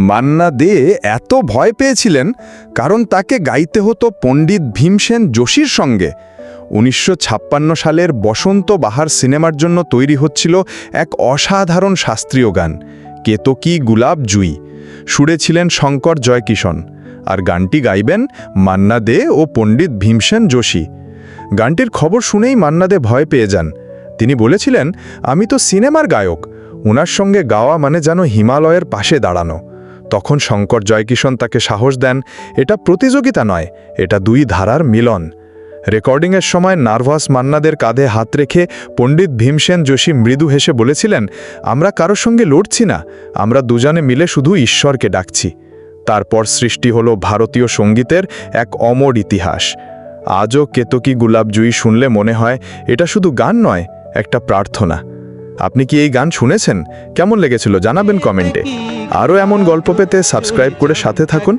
মান্না দে এত ভয় পেয়েছিলেন কারণ তাকে গাইতে হতো পণ্ডিত ভীমসেন যোশীর সঙ্গে। ১৯৫৬ সালের বসন্ত বাহার সিনেমার জন্য তৈরি হচ্ছিল এক অসাধারণ শাস্ত্রীয় গান, কেতকী গুলাব জুই। সুরে ছিলেন শঙ্কর জয়কিশন, আর গানটি গাইবেন মান্না দে ও পণ্ডিত ভীমসেন যোশী। গানটির খবর শুনেই মান্না দে ভয় পেয়ে যান। তিনি বলেছিলেন, আমি তো সিনেমার গায়ক, ওনার সঙ্গে গাওয়া মানে যেন হিমালয়ের পাশে দাঁড়ানো। তখন শঙ্কর জয়কিশন তাকে সাহস দেন, এটা প্রতিযোগিতা নয়, এটা দুই ধারার মিলন। রেকর্ডিংয়ের সময় নার্ভাস মান্নাদের কাঁধে হাত রেখে পণ্ডিত ভীমসেন যোশী মৃদু হেসে বলেছিলেন, আমরা কারোর সঙ্গে লড়ছি না, আমরা দুজনে মিলে শুধু ঈশ্বরকে ডাকছি। তারপর সৃষ্টি হলো ভারতীয় সঙ্গীতের এক অমর ইতিহাস। আজও কেতকী গুলাব জুই শুনলে মনে হয় এটা শুধু গান নয়, একটা প্রার্থনা। আপনি কি এই গান শুনেছেন? কেমন লেগেছিল জানাবেন কমেন্টে। আরও এমন গল্প পেতে সাবস্ক্রাইব করে সাথে থাকুন।